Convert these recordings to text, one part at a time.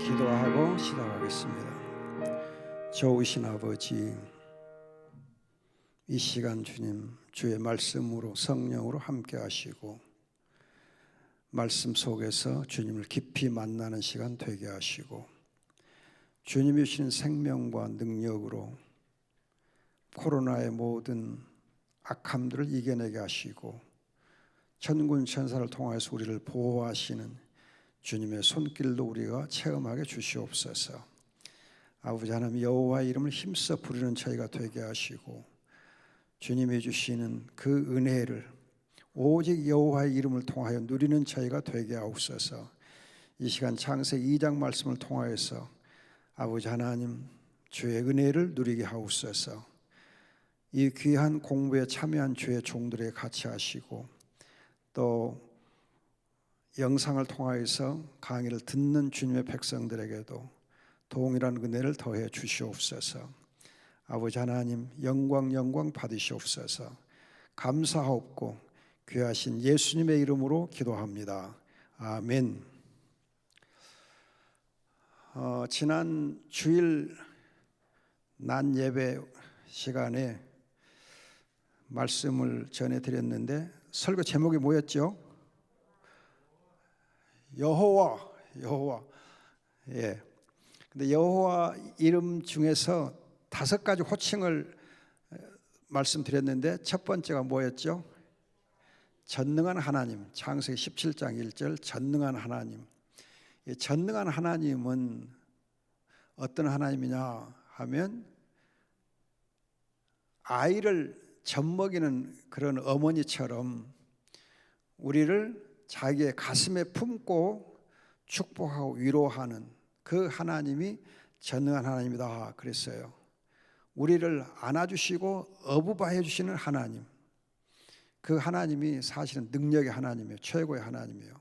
기도하고 시작하겠습니다. 좋으신 아버지, 이 시간 주님 주의 말씀으로 성령으로 함께 하시고 말씀 속에서 주님을 깊이 만나는 시간 되게 하시고 주님이 주신 생명과 능력으로 코로나의 모든 악함들을 이겨내게 하시고 천군 천사를 통하여서 우리를 보호하시는 주님의 손길도 우리가 체험하게 주시옵소서. 아버지 하나님, 여호와의 이름을 힘써 부르는 저희가 되게 하시고 주님이 주시는 그 은혜를 오직 여호와의 이름을 통하여 누리는 저희가 되게 하옵소서. 이 시간 창세기 2장 말씀을 통하여서 아버지 하나님 주의 은혜를 누리게 하옵소서. 이 귀한 공부에 참여한 주의 종들에게 같이 하시고 또 영상을 통하여서 강의를 듣는 주님의 백성들에게도 동일한 은혜를 더해 주시옵소서. 아버지 하나님, 영광 받으시옵소서. 감사하옵고 귀하신 예수님의 이름으로 기도합니다. 아멘. 지난 주일 낮 예배 시간에 말씀을 전해드렸는데 설교 제목이 뭐였죠? 여호와. 예. 근데 여호와 이름 중에서 5가지 호칭을 말씀드렸는데 첫 번째가 뭐였죠? 전능한 하나님. 창세기 17장 1절 전능한 하나님. 이 전능한 하나님은 어떤 하나님이냐 하면 아이를 젖먹이는 그런 어머니처럼 우리를 자기의 가슴에 품고 축복하고 위로하는 그 하나님이 전능한 하나님이다 그랬어요. 우리를 안아주시고 어부바해 주시는 하나님, 그 하나님이 사실은 능력의 하나님이에요. 최고의 하나님이에요.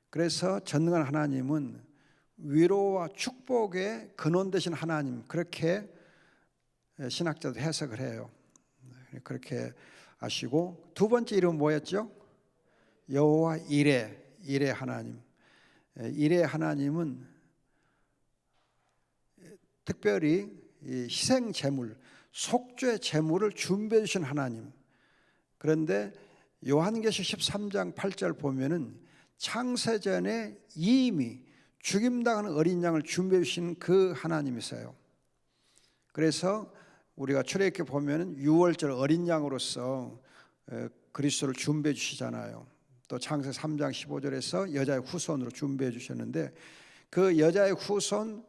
그래서 전능한 하나님은 위로와 축복의 근원 되신 하나님, 그렇게 신학자도 해석을 해요. 그렇게 아시고, 두 번째 이름은 뭐였죠? 여호와 이레 하나님. 이레 하나님은 특별히 희생 제물, 속죄 제물을 준비해 주신 하나님. 그런데 요한계시록 13장 8절 보면은 창세전에 이미 죽임당하는 어린 양을 준비해 주신 그 하나님이세요. 그래서 우리가 출애굽기 보면은 6월절 어린 양으로서 그리스도를 준비해 주시잖아요. 또 창세기 3장 15절에서 여자의 후손으로 준비해 주셨는데 그 여자의 후손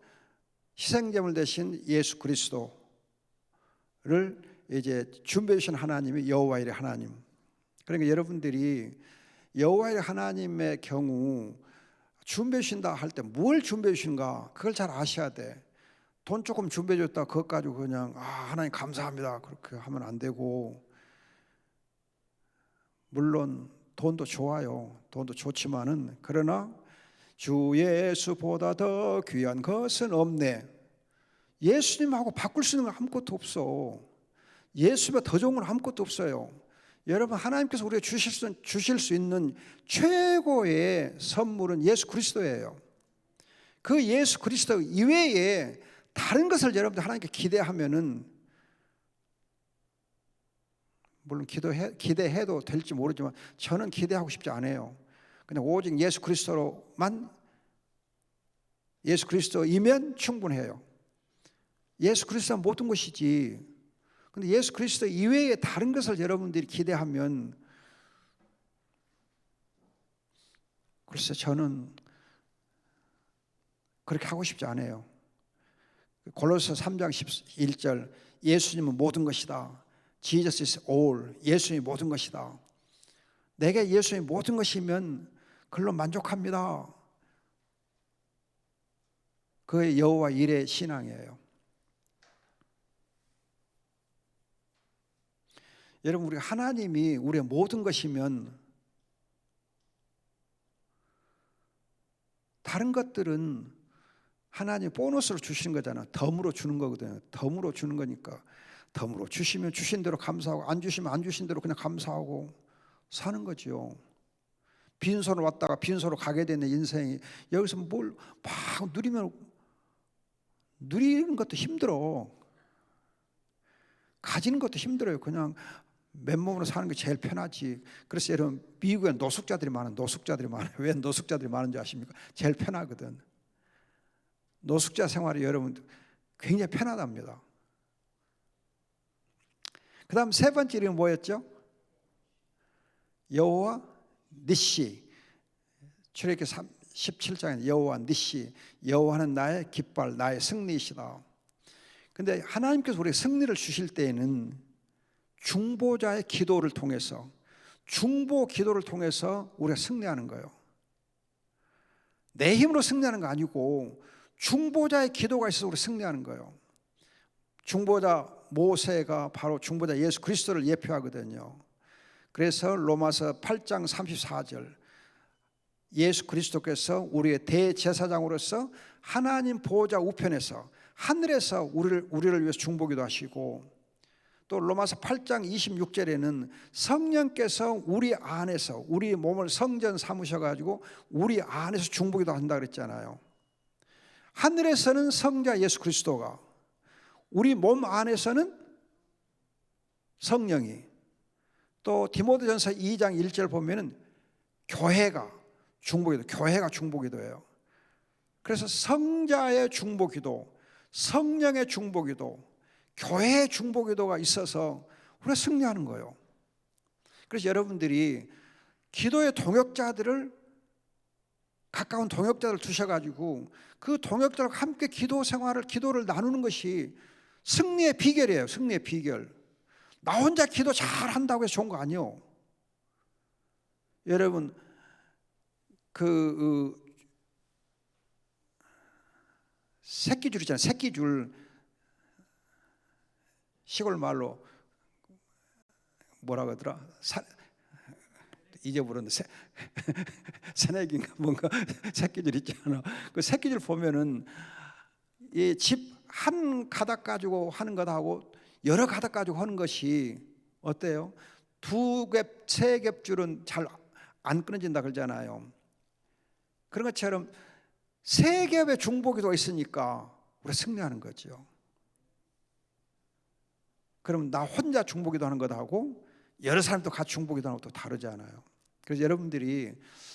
희생제물 대신 예수 그리스도를 이제 준비해 주신 하나님이 여호와의 하나님. 그러니까 여러분들이 여호와의 하나님의 경우 준비해 주신다 할 때 뭘 준비해 주신가 그걸 잘 아셔야 돼. 돈 조금 준비해 줬다 그것 가지고 그냥 하나님 감사합니다 그렇게 하면 안 되고, 물론 돈도 좋아요. 돈도 좋지만은 그러나 주 예수보다 더 귀한 것은 없네. 예수님하고 바꿀 수 있는 건 아무것도 없어. 예수보다 더 좋은 건 아무것도 없어요. 여러분, 하나님께서 우리가 주실 수 있는 최고의 선물은 예수 그리스도예요. 그 예수 그리스도 이외에 다른 것을 여러분들 하나님께 기대하면은, 물론 기대해도 될지 모르지만 저는 기대하고 싶지 않아요. 그냥 오직 예수 그리스도로만, 예수 그리스도이면 충분해요. 예수 그리스도는 모든 것이지. 근데 예수 그리스도 이외에 다른 것을 여러분들이 기대하면, 글쎄 저는 그렇게 하고 싶지 않아요. 골로새 3장 11절 예수님은 모든 것이다. Jesus is all. 예수님이 모든 것이다. 내게 예수님이 모든 것이면 그걸로 만족합니다. 그의 여호와 이레 신앙이에요. 여러분, 우리 하나님이 우리의 모든 것이면 다른 것들은 하나님 보너스로 주시는 거잖아. 덤으로 주는 거거든요. 덤으로 주는 거니까 덤으로 주시면 주신 대로 감사하고 안 주시면 안 주신 대로 그냥 감사하고 사는 거지요. 빈손으로 왔다가 빈손으로 가게 되는 인생이, 여기서 뭘 막 누리는 것도 힘들어. 가지는 것도 힘들어요. 그냥 맨몸으로 사는 게 제일 편하지. 그래서 여러분, 미국에 노숙자들이 많아요. 왜 노숙자들이 많은 줄 아십니까? 제일 편하거든. 노숙자 생활이 여러분 굉장히 편하답니다. 그 다음 세 번째 이름은 뭐였죠? 여호와 니시. 출애굽기 17장에 여호와 니시, 여호와는 나의 깃발, 나의 승리이시다. 근데 하나님께서 우리에게 승리를 주실 때에는 중보자의 기도를 통해서, 중보 기도를 통해서 우리가 승리하는 거예요. 내 힘으로 승리하는 거 아니고 중보자의 기도가 있어서 우리가 승리하는 거예요. 중보자 모세가 바로 중보자 예수 그리스도를 예표하거든요. 그래서 로마서 8장 34절, 예수 그리스도께서 우리의 대제사장으로서 하나님 보호자 우편에서 하늘에서 우리를 위해서 중보기도 하시고, 또 로마서 8장 26절에는 성령께서 우리 안에서 우리 몸을 성전 삼으셔가지고 우리 안에서 중보기도 한다 그랬잖아요. 하늘에서는 성자 예수 그리스도가, 우리 몸 안에서는 성령이, 또 디모데전서 2장 1절 보면은 교회가 중보기도예요. 그래서 성자의 중보기도, 성령의 중보기도, 교회의 중보기도가 있어서 우리가 승리하는 거예요. 그래서 여러분들이 기도의 동역자들을, 가까운 동역자들 두셔가지고 그 동역자들과 함께 기도를 나누는 것이 승리의 비결이에요. 승리의 비결. 나 혼자 기도 잘한다고 해서 좋은 거 아니에요. 여러분, 새끼줄 있잖아요. 새끼줄, 시골 말로 뭐라 그러더라? 잊어버렸는데 새내기인가 뭔가 새끼줄 있잖아. 그 새끼줄 보면은 이 집 한 가닥 가지고 하는 것하고 여러 가닥 가지고 하는 것이 어때요? 두 겹, 세 겹줄은 잘 안 끊어진다 그러잖아요. 그런 것처럼 세 겹의 중보기도가 있으니까 우리가 승리하는 거죠. 그럼 나 혼자 중보기도 하는 것하고 여러 사람도 같이 중보기도 하는 것도 다르잖아요. 그래서 여러분들이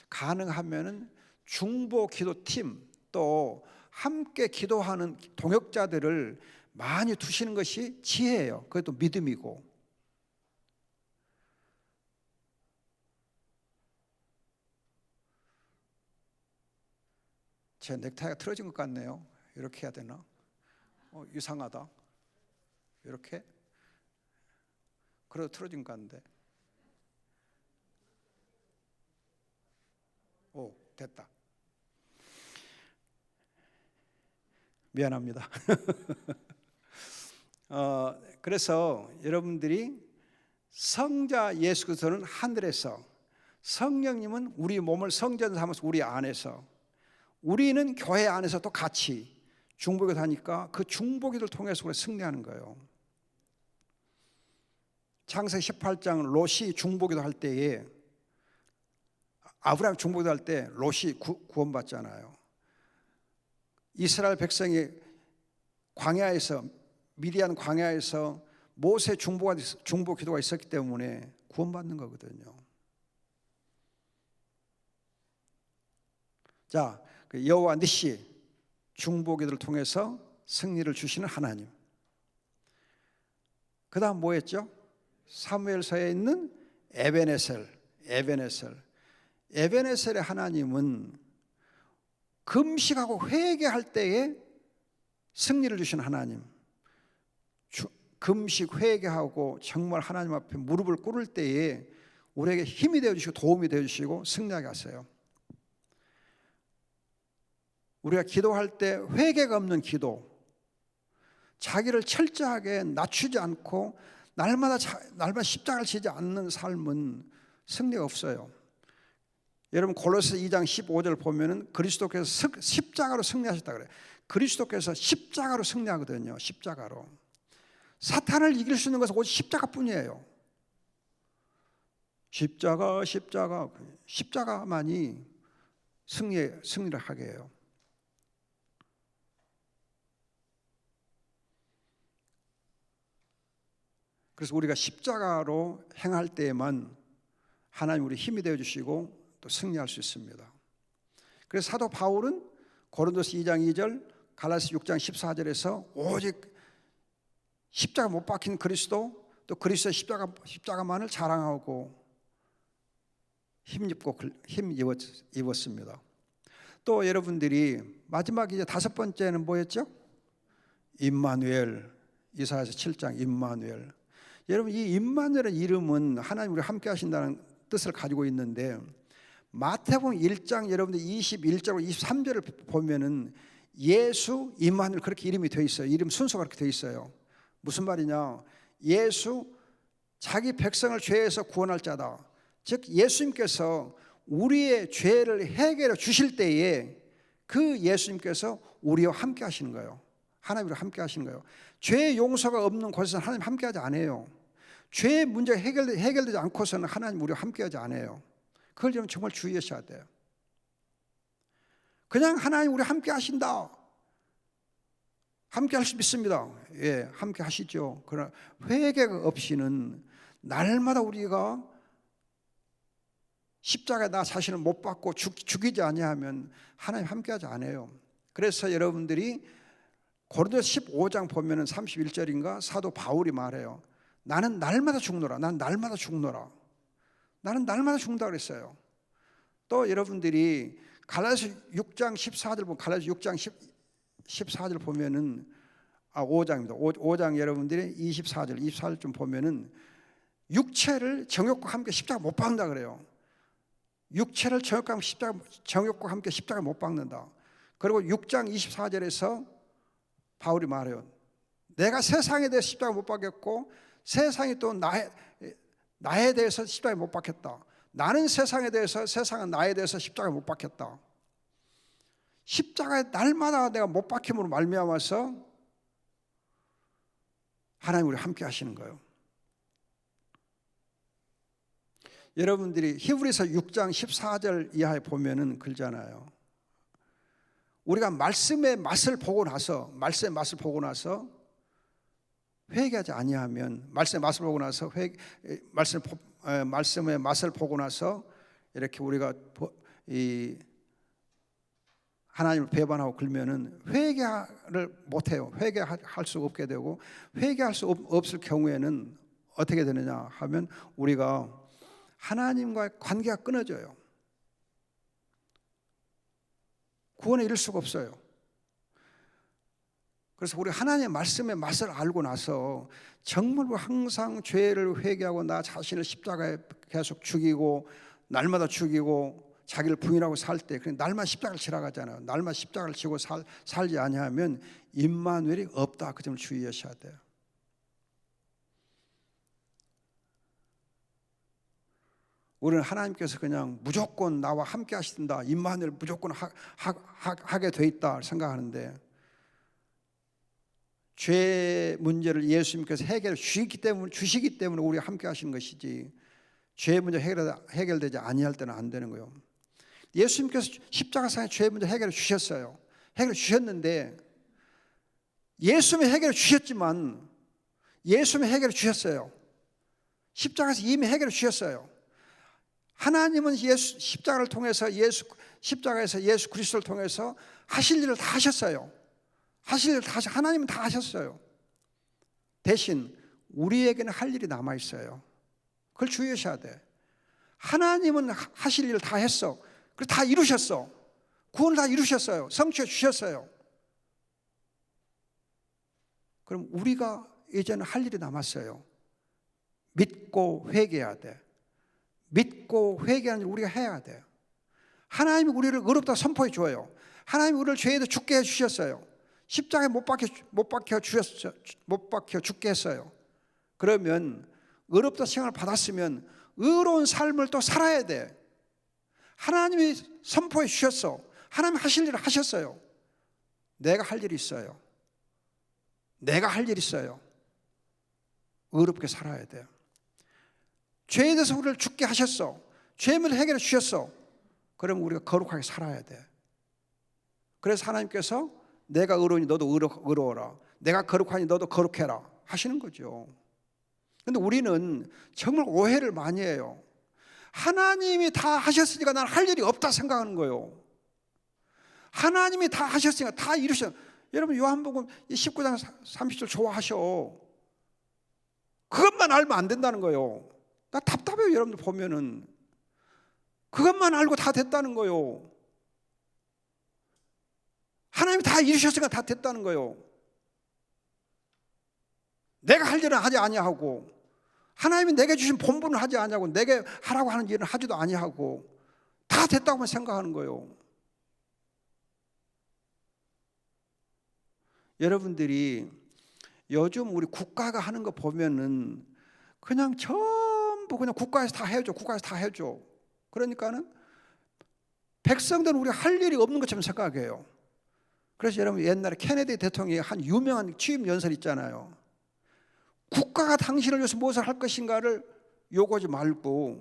가능하면은 중보기도팀, 또 함께 기도하는 동역자들을 많이 두시는 것이 지혜예요. 그것도 믿음이고. 제 넥타이가 틀어진 것 같네요. 이렇게 해야 되나? 이상하다. 이렇게? 그래도 틀어진 것 같은데. 오, 됐다. 미안합니다. 그래서 여러분들이 성자 예수 그리스도는 하늘에서, 성령님은 우리 몸을 성전 삼아서 우리 안에서, 우리는 교회 안에서도 같이 중보기도 하니까 그 중보기도를 통해서 우리가 승리하는 거예요. 창세기 18장 롯이 중보기도 할 때에, 아브라함 중보기도 할 때 롯이 구원받잖아요. 이스라엘 백성이 광야에서, 미디안 광야에서 모세 중보기도가 있었기 때문에 구원받는 거거든요. 자, 그 여호와 니시, 중보기도를 통해서 승리를 주시는 하나님. 그 다음 뭐였죠? 사무엘서에 있는 에베네셀의 하나님은 금식하고 회개할 때에 승리를 주시는 하나님. 금식 회개하고 정말 하나님 앞에 무릎을 꿇을 때에 우리에게 힘이 되어주시고 도움이 되어주시고 승리하게 하세요. 우리가 기도할 때 회개가 없는 기도, 자기를 철저하게 낮추지 않고 날마다 십자가를 지지 않는 삶은 승리가 없어요. 여러분 골로새 2장 15절 보면은 그리스도께서 십자가로 승리하셨다 그래요. 그리스도께서 십자가로 승리하거든요. 십자가로. 사탄을 이길 수 있는 것은 오직 십자가뿐이에요. 십자가만이 승리를 하게 해요. 그래서 우리가 십자가로 행할 때에만 하나님 우리 힘이 되어 주시고 또 승리할 수 있습니다. 그래서 사도 바울은 고린도서 2장 2절, 갈라디아서 6장 14절에서 오직 십자가 못 박힌 그리스도, 또 그리스도의 십자가만을 자랑하고 힘입었습니다. 또 여러분들이 마지막 이제 다섯 번째는 뭐였죠? 임마누엘. 이사야서 7장 임마누엘. 여러분, 이 임마누엘의 이름은 하나님 우리 함께 하신다는 뜻을 가지고 있는데, 마태복음 1장 여러분들 21절로 23절을 보면은 예수 임마누엘 그렇게 이름이 되어 있어요. 이름 순서가 그렇게 되어 있어요. 무슨 말이냐? 예수 자기 백성을 죄에서 구원할 자다. 즉 예수님께서 우리의 죄를 해결해 주실 때에 그 예수님께서 우리와 함께 하시는 거예요. 하나님과 함께 하시는 거예요. 죄의 용서가 없는 곳에서는 하나님 함께 하지 않아요. 죄의 문제가 해결되지 않고서는 하나님 우리와 함께 하지 않아요. 그걸 좀 정말 주의하셔야 돼요. 그냥 하나님 우리 함께 하신다, 함께 할 수 있습니다. 예, 함께 하시죠. 그러나 회개가 없이는 날마다 우리가 십자가에 나 자신을 못 박고 죽이지 아니하면 하나님 함께하지 않아요. 그래서 여러분들이 고린도서 15장 보면은 31절인가 사도 바울이 말해요. 나는 날마다 죽노라. 나는 날마다 죽노라. 나는 날마다 죽는다 그랬어요. 또 여러분들이 갈라디아서 6장 14절 보면, 갈라디아서 6장 14절 보면은 5장입니다. 5장 여러분들이 24절 24절 좀 보면은 육체를 정욕과 함께 십자가 못 박는다 그래요. 육체를 정욕과 함께 십자가 못 박는다. 그리고 6장 24절에서 바울이 말해요. 내가 세상에 대해서 십자가 못 박겠고 세상이 또 나에 대해서 십자가 못 박겠다. 나는 세상에 대해서, 세상은 나에 대해서 십자가 못 박겠다. 십자가에 날마다 내가 못 박힘으로 말미암아서 하나님 우리 함께 하시는 거예요. 여러분들이 히브리서 6장 14절 이하에 보면은 글잖아요. 우리가 말씀의 맛을 보고 나서 회개하지 아니하면, 말씀의 맛을 보고 나서 말씀의 맛을 보고 나서 이렇게 우리가 하나님을 배반하고 그러면은 회개를 못해요. 회개할 수 없게 되고, 회개할 수 없을 경우에는 어떻게 되느냐 하면 우리가 하나님과의 관계가 끊어져요. 구원에 이를 수가 없어요. 그래서 우리 하나님의 말씀의 맛을 알고 나서 정말 항상 죄를 회개하고 나 자신을 십자가에 계속 죽이고 날마다 죽이고 자기를 부인하고 살 때, 그냥 날마다 십자가를 지러 가잖아요. 날마다 십자가를 지고 살지 아니하면 임마누엘이 없다. 그 점을 주의하셔야 돼요. 우리는 하나님께서 그냥 무조건 나와 함께 하신다, 임마누엘 무조건 하게 돼 있다 생각하는데, 죄 문제를 예수님께서 해결해 주시기 때문에 우리가 함께 하시는 것이지, 죄 문제 해결되지 아니할 때는 안 되는 거예요. 예수님께서 십자가상에 죄 문제 해결해 주셨어요. 해결해 주셨는데, 예수님이 해결해 주셨지만, 예수님이 해결해 주셨어요. 십자가에서 이미 해결해 주셨어요. 하나님은 십자가를 통해서 십자가에서 예수 그리스도를 통해서 하실 일을 다 하셨어요. 하나님은 다 하셨어요. 대신 우리에게는 할 일이 남아 있어요. 그걸 주의하셔야 돼. 하나님은 하실 일을 다 했어. 그래서 다 이루셨어. 구원을 다 이루셨어요. 성취해 주셨어요. 그럼 우리가 이제는 할 일이 남았어요. 믿고 회개해야 돼. 믿고 회개하는 일 우리가 해야 돼요. 하나님이 우리를 의롭다 선포해 줘요. 하나님이 우리를 죄에도 죽게 해 주셨어요. 십자가에 못 박혀 죽게 했어요. 그러면 의롭다 칭함을 받았으면 의로운 삶을 또 살아야 돼. 하나님이 선포해 주셨어. 하나님 하실 일을 하셨어요. 내가 할 일이 있어요. 의롭게 살아야 돼요. 죄에 대해서 우리를 죽게 하셨어. 죄를 해결해 주셨어. 그럼 우리가 거룩하게 살아야 돼. 그래서 하나님께서 내가 의로우니 너도 의로워라. 내가 거룩하니 너도 거룩해라 하시는 거죠. 근데 우리는 정말 오해를 많이 해요. 하나님이 다 하셨으니까 난 할 일이 없다 생각하는 거예요. 하나님이 다 하셨으니까 다 이루셨어요. 여러분 요한복음 19장 30절 좋아하셔. 그것만 알면 안 된다는 거예요. 나 답답해요. 여러분들 보면은 그것만 알고 다 됐다는 거예요. 하나님이 다 이루셨으니까 다 됐다는 거예요. 내가 할 일은 하지 아니하고, 하나님이 내게 주신 본분을 하지 아니하고, 내게 하라고 하는 일은 하지도 아니하고, 다 됐다고만 생각하는 거예요. 여러분들이 요즘 우리 국가가 하는 거 보면은 그냥 전부 그냥 국가에서 다 해줘, 국가에서 다 해줘. 그러니까는 백성들은 우리 할 일이 없는 것처럼 생각해요. 그래서 여러분 옛날에 케네디 대통령이 한 유명한 취임 연설 있잖아요. 국가가 당신을 위해서 무엇을 할 것인가를 요구하지 말고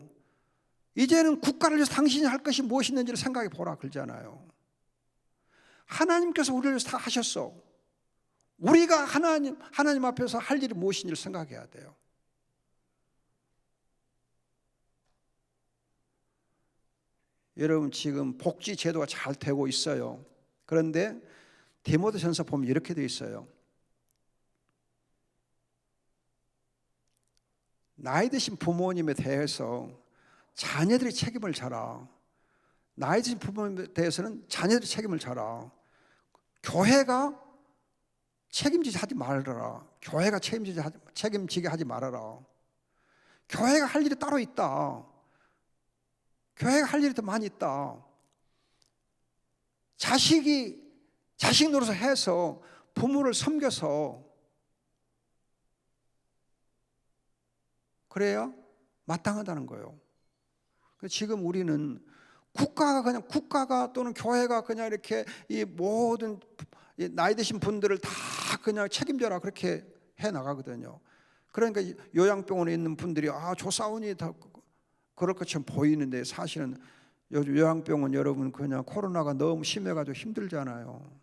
이제는 국가를 위해서 당신이 할 것이 무엇이 있는지를 생각해 보라 그러잖아요. 하나님께서 우리를 위해서 다 하셨어. 우리가 하나님 앞에서 할 일이 무엇인지를 생각해야 돼요. 여러분 지금 복지 제도가 잘 되고 있어요. 그런데 디모데전서 보면 이렇게 되어 있어요. 나이 드신 부모님에 대해서 자녀들이 책임을 져라. 나이 드신 부모님에 대해서는 자녀들이 책임을 져라. 교회가 책임지지 하지 말아라. 교회가 책임지게 하지 말아라. 교회가 할 일이 따로 있다. 교회가 할 일이 더 많이 있다. 자식 노릇을 해서 부모를 섬겨서 그래야 마땅하다는 거예요. 지금 우리는 국가가 또는 교회가 그냥 이렇게 이 모든 나이 드신 분들을 다 그냥 책임져라 그렇게 해 나가거든요. 그러니까 요양병원에 있는 분들이 조사원이 다 그럴 것처럼 보이는데 사실은 요즘 요양병원 여러분 그냥 코로나가 너무 심해가지고 힘들잖아요.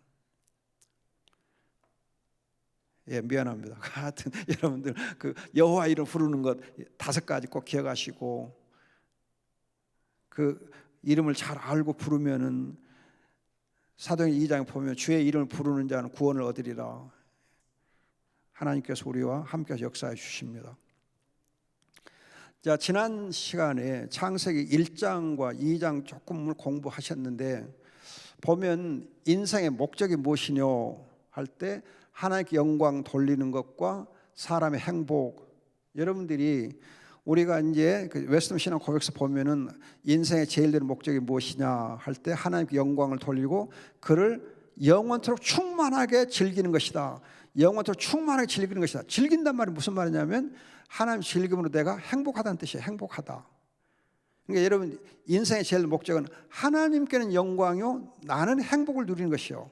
예, 미안합니다. 하여튼 여러분들 그 여호와 이름 부르는 것 5가지 꼭 기억하시고 그 이름을 잘 알고 부르면은 사도행전 2장에 보면 주의 이름을 부르는 자는 구원을 얻으리라. 하나님께서 우리와 함께 역사해 주십니다. 자, 지난 시간에 창세기 1장과 2장 조금을 공부하셨는데 보면 인생의 목적이 무엇이뇨 할 때 하나님께 영광 돌리는 것과 사람의 행복. 여러분들이 우리가 이제 그 웨스턴 신앙 고백서 보면은 인생의 제일 되는 목적이 무엇이냐 할 때 하나님께 영광을 돌리고 그를 영원토록 충만하게 즐기는 것이다. 영원토록 충만하게 즐기는 것이다. 즐긴단 말이 무슨 말이냐면 하나님 즐김으로 내가 행복하다는 뜻이에요. 행복하다. 그러니까 여러분 인생의 제일 목적은 하나님께는 영광이요 나는 행복을 누리는 것이요.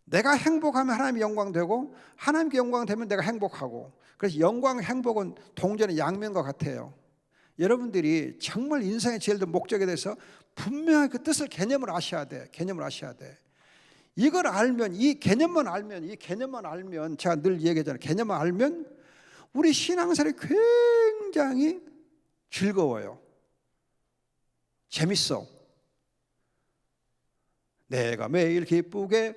내가 행복하면 하나님이 영광되고 하나님께 영광되면 내가 행복하고 그래서 영광 행복은 동전의 양면과 같아요. 여러분들이 정말 인생의 제일 큰 목적에 대해서 분명히 그 뜻을 개념을 아셔야 돼. 개념을 아셔야 돼. 이걸 알면 이 개념만 알면 제가 늘 얘기하잖아요. 개념만 알면 우리 신앙생활이 굉장히 즐거워요. 재밌어. 내가 매일 기쁘게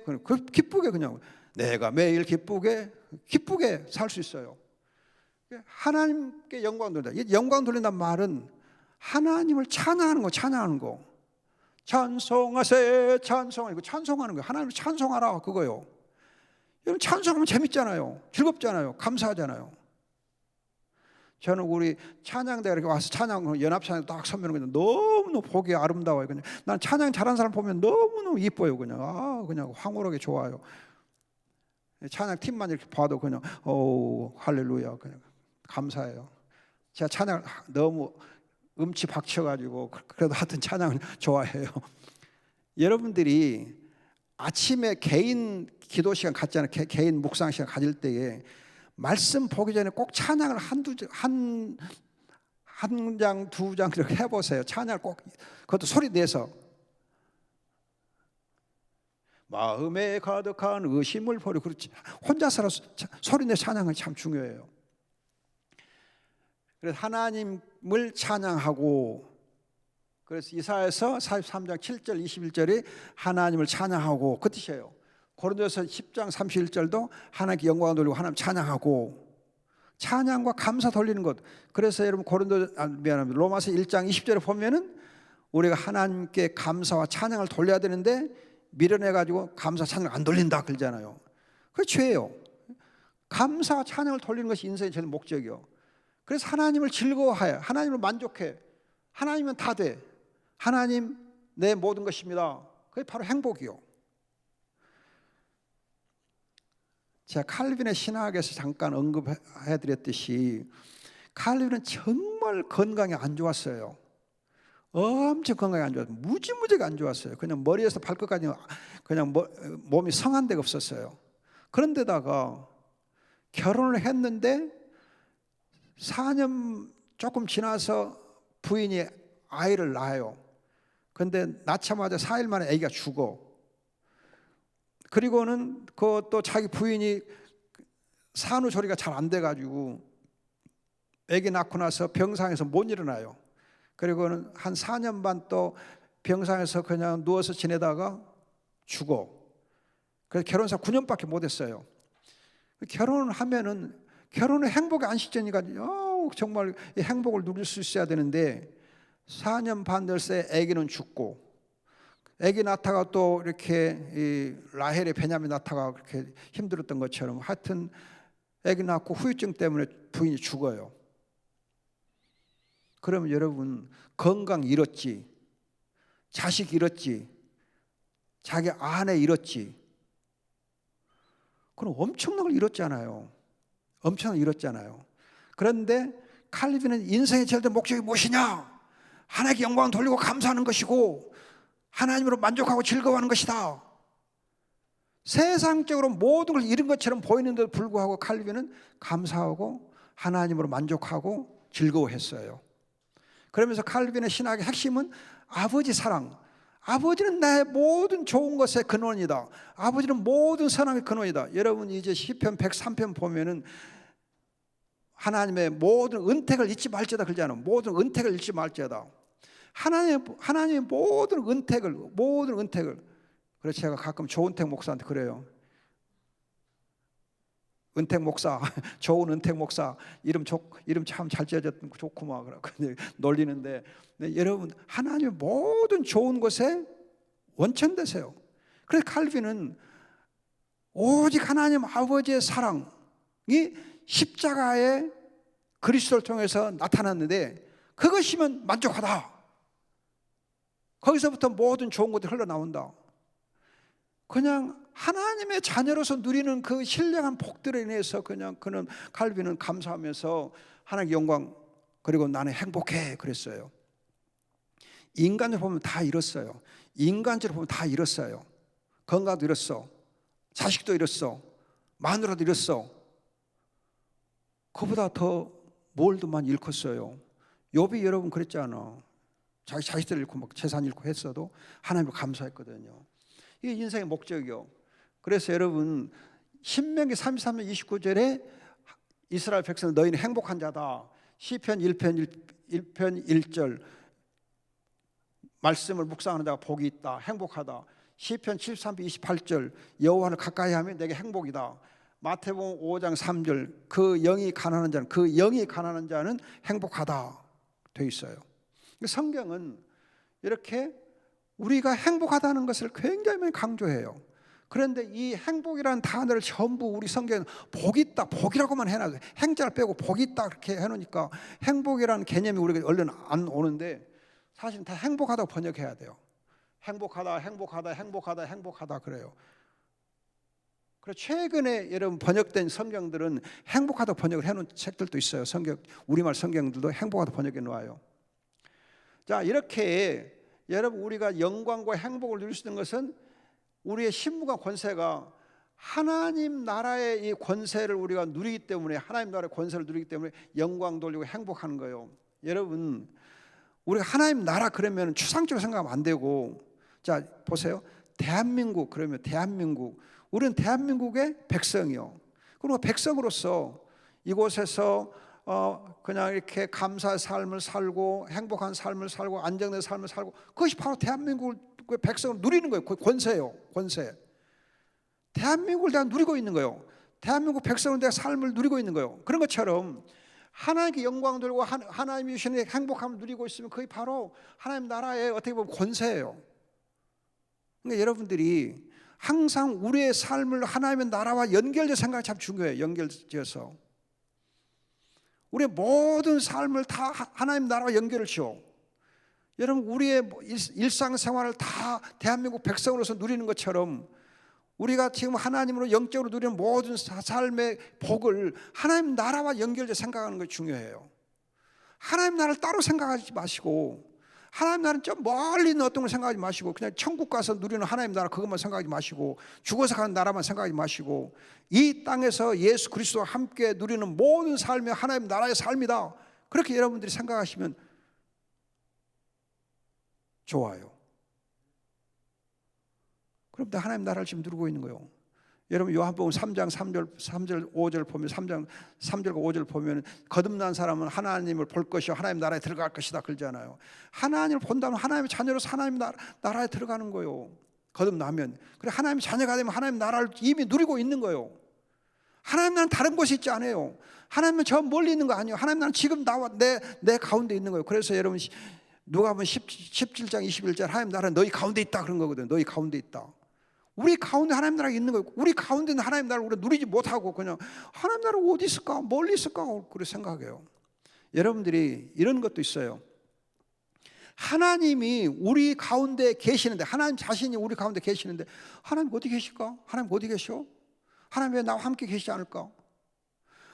그냥 내가 매일 기쁘게 살 수 있어요. 하나님께 영광 돌린다. 영광 돌린다는 말은 하나님을 찬양하는 거. 찬송하세 찬송하는 거. 하나님을 찬송하라 그거요. 여러분 찬송하면 재밌잖아요. 즐겁잖아요. 감사하잖아요. 저는 우리 찬양대 이렇게 와서 찬양 연합찬양 딱 서면 너무 보기 아름다워요. 그냥 난 찬양 잘하는 사람 보면 너무 이뻐요. 그냥 황홀하게 좋아요. 찬양 팀만 이렇게 봐도 그냥 할렐루야 그냥 감사해요. 제가 찬양 너무 음치 박쳐가지고 그래도 하여튼 찬양을 좋아해요. 여러분들이 아침에 개인 기도 시간 갖잖아요. 개인 묵상 시간 가질 때에 말씀 보기 전에 꼭 찬양을 한 한 장, 두 장 이렇게 해보세요. 찬양을 꼭, 그것도 소리 내서. 마음에 가득한 의심을 버리고, 그렇지. 혼자서라도 소리 내 찬양은 참 중요해요. 그래서 하나님을 찬양하고, 그래서 이사야서 43장 7절 21절이 하나님을 찬양하고 그 뜻이에요. 고린도서 10장 31절도 하나님께 영광을 돌리고 하나님 찬양하고, 찬양과 감사 돌리는 것. 그래서 여러분 미안합니다. 로마서 1장 20절에 보면은 우리가 하나님께 감사와 찬양을 돌려야 되는데 밀어내가지고 감사 찬양을 안 돌린다 그러잖아요. 그게 죄예요. 감사와 찬양을 돌리는 것이 인생의 제일 목적이요. 그래서 하나님을 즐거워해, 하나님을 만족해. 하나님은 다 돼. 하나님 내 모든 것입니다. 그게 바로 행복이요. 제가 칼빈의 신학에서 잠깐 언급해드렸듯이 칼빈은 정말 건강이 안 좋았어요. 엄청 건강이 안 좋았어요. 무지무지가 안 좋았어요. 그냥 머리에서 발끝까지 그냥 몸이 성한 데가 없었어요. 그런데다가 결혼을 했는데 4년 조금 지나서 부인이 아이를 낳아요. 그런데 낳자마자 4일 만에 아기가 죽어. 그리고는 그것도 자기 부인이 산후조리가 잘 안 돼가지고 아기 낳고 나서 병상에서 못 일어나요. 그리고는 한 4년 반 또 병상에서 그냥 누워서 지내다가 죽어. 그래서 결혼사 9년밖에 못 했어요. 결혼을 하면은 결혼은 행복의 안식처니까 정말 이 행복을 누릴 수 있어야 되는데 4년 반 됐을 때 아기는 죽고, 아기 낳다가 또 이렇게 이 라헬의 베냐민 낳다가 그렇게 힘들었던 것처럼 하여튼 아기 낳고 후유증 때문에 부인이 죽어요. 그러면 여러분 건강 잃었지, 자식 잃었지, 자기 아내 잃었지. 그럼 엄청난 걸 잃었잖아요. 엄청나게 잃었잖아요. 그런데 칼빈은 인생의 제일 큰 목적이 무엇이냐? 하나님께 영광을 돌리고 감사하는 것이고 하나님으로 만족하고 즐거워하는 것이다. 세상적으로 모든 걸 잃은 것처럼 보이는데도 불구하고 칼빈은 감사하고 하나님으로 만족하고 즐거워했어요. 그러면서 칼빈의 신학의 핵심은 아버지 사랑. 아버지는 나의 모든 좋은 것의 근원이다. 아버지는 모든 선함의 근원이다. 여러분 이제 시편 103편 보면은 하나님의 모든 은택을 잊지 말지어다 그러잖아요. 모든 은택을 잊지 말지어다. 하나님의 모든 은택을. 그래서 제가 가끔 조은택 목사한테 그래요. 은택 목사, 좋은 은택 목사, 이름 참 잘 지어졌던 좋구만 그러고 놀리는데, 여러분 하나님의 모든 좋은 것에 원천 되세요. 그래서 칼빈은 오직 하나님 아버지의 사랑이 십자가의 그리스도를 통해서 나타났는데 그것이면 만족하다. 거기서부터 모든 좋은 것들이 흘러나온다. 그냥 하나님의 자녀로서 누리는 그 신령한 복들에 인해서 그냥 그는 칼빈은 감사하면서 하나님의 영광, 그리고 나는 행복해 그랬어요. 인간을 보면 다 잃었어요. 인간적으로 보면 다 잃었어요. 건강도 잃었어, 자식도 잃었어, 마누라도 잃었어. 그보다 더 뭘 더 많이 잃었어요. 욥이 여러분 그랬잖아. 자기 자식들 잃고 막 재산 잃고 했어도 하나님을 감사했거든요. 이게 인생의 목적이요. 그래서 여러분 신명기 33년 29절에 이스라엘 백성 너희는 행복한 자다. 시편 1편 1절 말씀을 묵상하는 자가 복이 있다. 행복하다. 시편 73편 28절 여호와를 가까이 하면 내게 행복이다. 마태복음 5장 3절 그 영이 가난한 자는 행복하다 되어 있어요. 성경은 이렇게 우리가 행복하다는 것을 굉장히 많이 강조해요. 그런데 이 행복이라는 단어를 전부 우리 성경은 복이 있다, 복이라고만 해놔요. 행자를 빼고 복이 있다 이렇게 해놓으니까 행복이라는 개념이 우리가 얼른 안 오는데 사실 다 행복하다고 번역해야 돼요. 행복하다 그래요. 그래서 최근에 여러분 번역된 성경들은 행복하다 번역을 해놓은 책들도 있어요. 우리말 성경들도 행복하다 번역해 놓아요. 자, 이렇게 여러분 우리가 영광과 행복을 누릴 수 있는 것은 우리의 신분과 권세가 하나님 나라의 이 권세를 우리가 누리기 때문에, 하나님 나라의 권세를 누리기 때문에 영광 돌리고 행복하는 거예요. 여러분, 우리가 하나님 나라 그러면 추상적으로 생각하면 안 되고, 자 보세요. 대한민국 그러면 대한민국, 우리는 대한민국의 백성이요. 그리고 백성으로서 이곳에서 그냥 이렇게 감사의 삶을 살고 행복한 삶을 살고 안정된 삶을 살고, 그것이 바로 대한민국의 백성을 누리는 거예요. 그 권세예요. 권세. 대한민국을 내가 누리고 있는 거예요. 대한민국 백성은 내가 삶을 누리고 있는 거예요. 그런 것처럼 하나님께 영광 돌고 하나님이 주시는 행복함을 누리고 있으면 그게 바로 하나님 나라의 어떻게 보면 권세예요. 그러니까 여러분들이 항상 우리의 삶을 하나님의 나라와 연결돼서 생각이 참 중요해요. 연결지어서 우리의 모든 삶을 다 하나님 나라와 연결을 지어. 여러분, 우리의 일상생활을 다 대한민국 백성으로서 누리는 것처럼 우리가 지금 하나님으로 영적으로 누리는 모든 삶의 복을 하나님 나라와 연결돼서 생각하는 것이 중요해요. 하나님 나라를 따로 생각하지 마시고, 하나님 나라는 좀 멀리 있는 어떤 걸 생각하지 마시고, 그냥 천국 가서 누리는 하나님 나라 그것만 생각하지 마시고, 죽어서 가는 나라만 생각하지 마시고, 이 땅에서 예수 그리스도와 함께 누리는 모든 삶이 하나님 나라의 삶이다, 그렇게 여러분들이 생각하시면 좋아요. 그럼 다 하나님 나라를 지금 누리고 있는 거예요. 여러분, 요한복음 3장 3절 5절 보면, 3장 3절과 5절 보면 거듭난 사람은 하나님을 볼 것이요 하나님 나라에 들어갈 것이다 그러잖아요. 하나님을 본다면 하나님의 자녀로서 하나님 나라에 들어가는 거예요. 거듭나면. 그래, 하나님의 자녀가 되면 하나님 나라를 이미 누리고 있는 거예요. 하나님 나라는 다른 곳에 있지 않아요. 하나님은 저 멀리 있는 거 아니에요. 하나님 나라는 지금 나와 내 가운데 있는 거예요. 그래서 여러분, 누가복음 17장 21절 하나님 나라는 너희 가운데 있다 그런 거거든요. 너희 가운데 있다. 우리 가운데 하나님 나라가 있는 거예요. 우리 가운데 있는 하나님 나라를 우리가 누리지 못하고 그냥 하나님 나라가 어디 있을까? 멀리 있을까? 그렇게 생각해요. 여러분들이 이런 것도 있어요. 하나님이 우리 가운데 계시는데, 하나님 자신이 우리 가운데 계시는데 하나님 어디 계실까? 하나님 어디 계셔? 하나님 왜 나와 함께 계시지 않을까?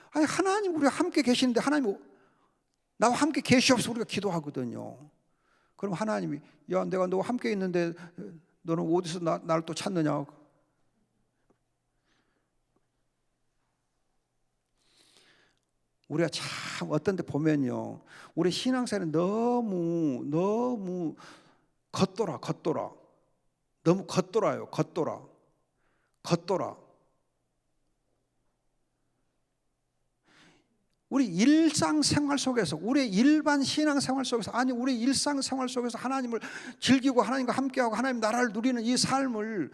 아니, 하나님 우리와 함께 계시는데 하나님 나와 함께 계시옵소서 우리가 기도하거든요. 그럼 하나님이 야, 내가 너와 함께 있는데 너는 어디서 나를 또 찾느냐? 우리가 참 어떤 데 보면요, 우리 신앙생활은 너무 겉돌아. 너무 겉돌아요. 겉돌아. 우리 일상생활 속에서, 우리 일반 신앙생활 속에서, 아니 우리 일상생활 속에서 하나님을 즐기고 하나님과 함께하고 하나님 나라를 누리는 이 삶을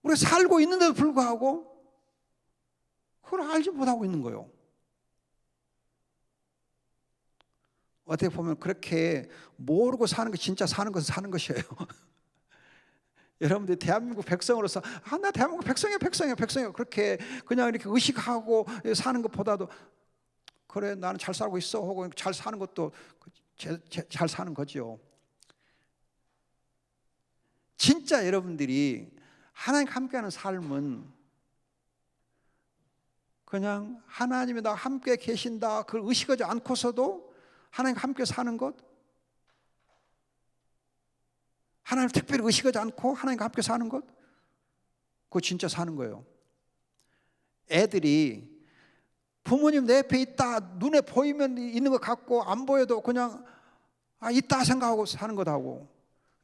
우리가 살고 있는데도 불구하고 그걸 알지 못하고 있는 거예요. 어떻게 보면 그렇게 모르고 사는 게 진짜 사는 것은 사는 것이에요. 여러분들이 대한민국 백성으로서 나 대한민국 백성이야 그렇게 그냥 이렇게 의식하고 사는 것보다도 그래 나는 잘 살고 있어 하고 잘 사는 것도 잘 사는 거죠. 진짜 여러분들이 하나님과 함께하는 삶은 그냥 하나님이 나와 함께 계신다 그걸 의식하지 않고서도 하나님과 함께 사는 것, 하나님을 특별히 의식하지 않고 하나님과 함께 사는 것, 그거 진짜 사는 거예요. 애들이 부모님 내 옆에 있다, 눈에 보이면 있는 것 같고 안 보여도 그냥 있다 생각하고 사는 것하고,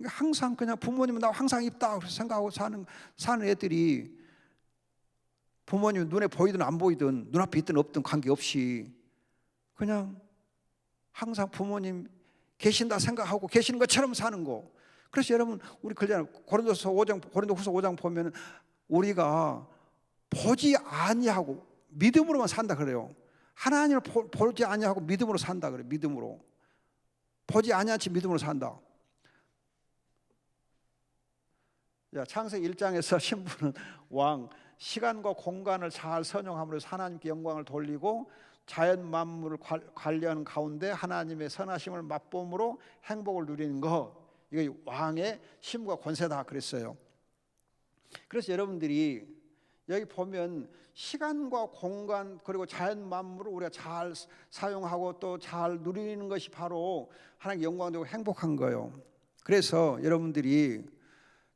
항상 그냥 부모님은 나 항상 있다 생각하고 사는 애들이 부모님 눈에 보이든 안 보이든 눈앞에 있든 없든 관계없이 그냥 항상 부모님 계신다 생각하고 계시는 것처럼 사는 거. 그래서 여러분, 우리 그러잖아요. 고린도후서 5장 보면 우리가 보지 아니하고 믿음으로만 산다 그래요. 하나님을 보지 아니하고 믿음으로 산다 그래요. 믿음으로. 보지 아니하지 믿음으로 산다. 창세기 1장에서 신부는 왕, 시간과 공간을 잘 선용함으로 하나님께 영광을 돌리고 자연 만물을 관리하는 가운데 하나님의 선하심을 맛봄으로 행복을 누리는 것, 이거 왕의 힘과 권세다 그랬어요. 그래서 여러분들이 여기 보면 시간과 공간 그리고 자연 만물을 우리가 잘 사용하고 또 잘 누리는 것이 바로 하나님께 영광되고 행복한 거예요. 그래서 여러분들이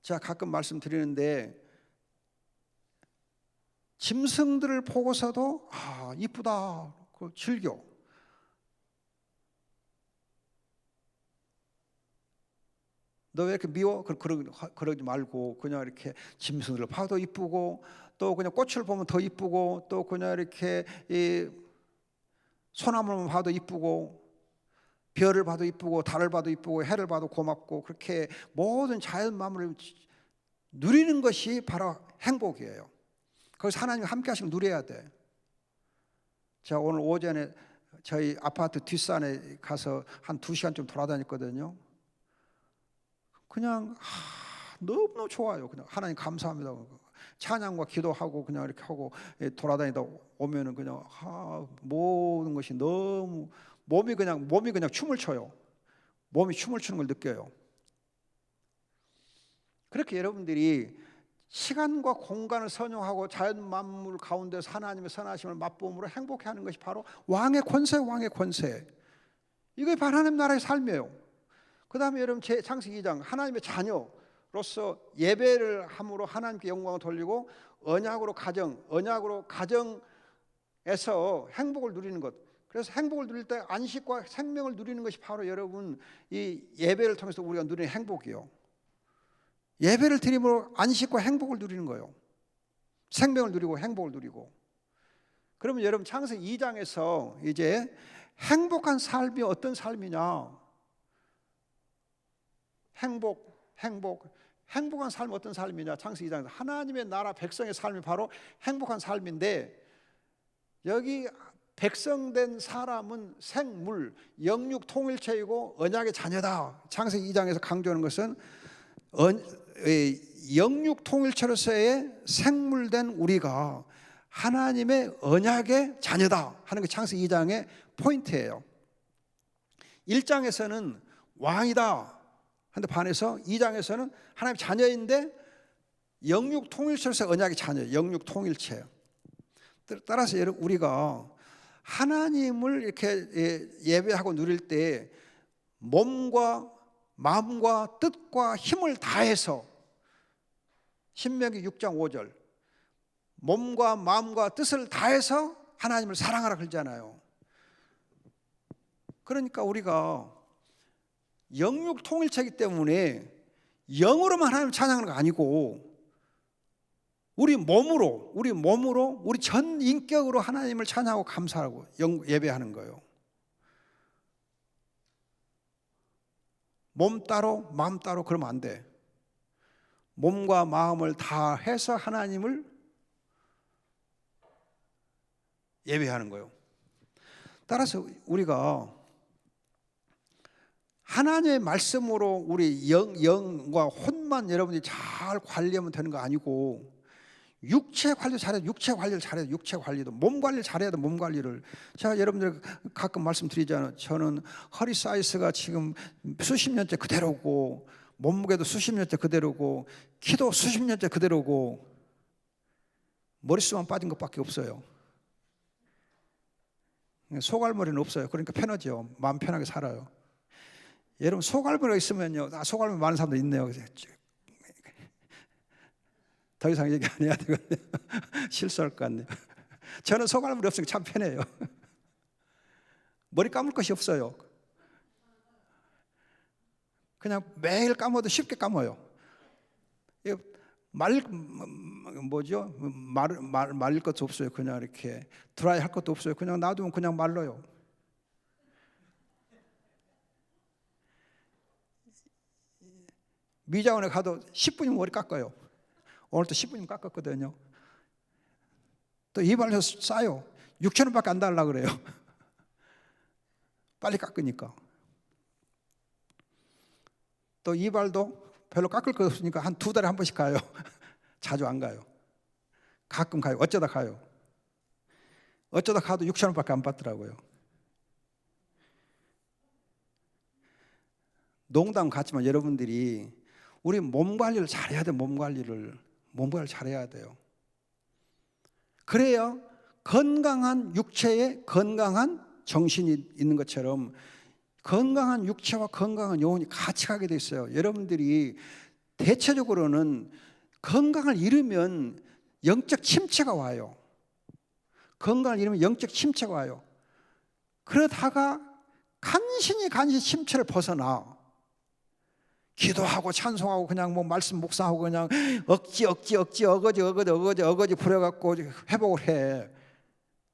제가 가끔 말씀드리는데 짐승들을 보고서도 이쁘다, 즐겨. 너 왜 이렇게 미워? 그러지 말고 그냥 이렇게 짐승을 봐도 이쁘고, 또 그냥 꽃을 보면 더 이쁘고, 또 그냥 이렇게 이 소나무를 봐도 이쁘고, 별을 봐도 이쁘고, 달을 봐도 이쁘고, 해를 봐도 고맙고, 그렇게 모든 자연 만물을 누리는 것이 바로 행복이에요. 거기서 하나님과 함께 하시면 누려야 돼. 제가 오늘 오전에 저희 아파트 뒷산에 가서 한 2시간 좀 돌아다녔거든요. 그냥 너무너무 좋아요. 그냥 하나님 감사합니다. 찬양과 기도하고 그냥 이렇게 하고 돌아다니다 오면은 그냥 모든 것이 너무 몸이 그냥 춤을 춰요. 몸이 춤을 추는 걸 느껴요. 그렇게 여러분들이 시간과 공간을 선용하고 자연 만물 가운데서 하나님의 선하심을 맛보므로 행복해하는 것이 바로 왕의 권세. 이게 바로 하나님 나라의 삶이에요. 그 다음에 여러분 창세기 2장 하나님의 자녀로서 예배를 함으로 하나님께 영광을 돌리고 언약으로 가정에서 행복을 누리는 것. 그래서 행복을 누릴 때 안식과 생명을 누리는 것이 바로 여러분 이 예배를 통해서 우리가 누리는 행복이요. 예배를 드림으로 안식과 행복을 누리는 거예요. 생명을 누리고 행복을 누리고. 그러면 여러분 창세기 2장에서 이제 행복한 삶이 어떤 삶이냐? 행복한 삶은 어떤 삶이냐? 창세기 2장에서 하나님의 나라 백성의 삶이 바로 행복한 삶인데, 여기 백성된 사람은 생물, 영육 통일체이고 언약의 자녀다. 창세기 2장에서 강조하는 것은 영육 통일체로서의 생물된 우리가 하나님의 언약의 자녀다 하는 게 창세기 2장의 포인트예요. 1장에서는 왕이다 한데 반해서 2장에서는 하나님 자녀인데 영육 통일체로서 언약의 자녀, 영육 통일체. 따라서 우리가 하나님을 이렇게 예배하고 누릴 때 몸과 마음과 뜻과 힘을 다해서, 신명기 6장 5절 몸과 마음과 뜻을 다해서 하나님을 사랑하라 그러잖아요. 그러니까 우리가 영육 통일체이기 때문에 영으로만 하나님을 찬양하는 거 아니고 우리 몸으로 우리 전 인격으로 하나님을 찬양하고 감사하고 예배하는 거예요. 몸 따로 마음 따로 그러면 안 돼. 몸과 마음을 다 해서 하나님을 예배하는 거예요. 따라서 우리가 하나님의 말씀으로 우리 영과 혼만 여러분들이 잘 관리하면 되는 거 아니고, 육체 관리 잘해야 돼. 육체 관리를 잘해야 돼. 육체 관리도 몸 관리를 잘해야 돼. 몸 관리를. 제가 여러분들 가끔 말씀드리잖아요. 저는 허리 사이즈가 지금 수십 년째 그대로고, 몸무게도 수십 년째 그대로고, 키도 수십 년째 그대로고, 머릿수만 빠진 것밖에 없어요. 소갈머리는 없어요. 그러니까 편하죠. 마음 편하게 살아요. 여러분 소갈머리가 있으면요, 소갈머리 많은 사람도 있네요. 더 이상 얘기 안 해야 되거든요. 실수할 것 같네요. 저는 소갈머리 없으니까 참 편해요. 머리 감을 것이 없어요. 그냥 매일 감아도 쉽게 감아요. 말릴 것도 없어요. 그냥 이렇게 드라이 할 것도 없어요. 그냥 놔두면 그냥 말라요. 미장원에 가도 10분이면 머리 깎아요. 오늘도 10분이면 깎았거든요. 또 이발해서 싸요. 6,000원밖에 안 달라고 그래요. 빨리 깎으니까. 또 이발도 별로 깎을 거 없으니까 한 2달에 한 번씩 가요. 자주 안 가요. 가끔 가요. 어쩌다 가요. 어쩌다 가도 6,000원밖에 안 받더라고요. 농담 같지만 여러분들이 우리 몸 관리를 잘해야 돼요. 몸 관리를 잘해야 돼요. 그래야 건강한 육체에 건강한 정신이 있는 것처럼 건강한 육체와 건강한 영혼이 같이 가게 돼 있어요. 여러분들이 대체적으로는 건강을 잃으면 영적 침체가 와요. 건강을 잃으면 영적 침체가 와요. 그러다가 간신히 침체를 벗어나 기도하고 찬송하고 그냥 뭐 말씀 묵상하고 그냥 어거지 부려갖고 회복을 해.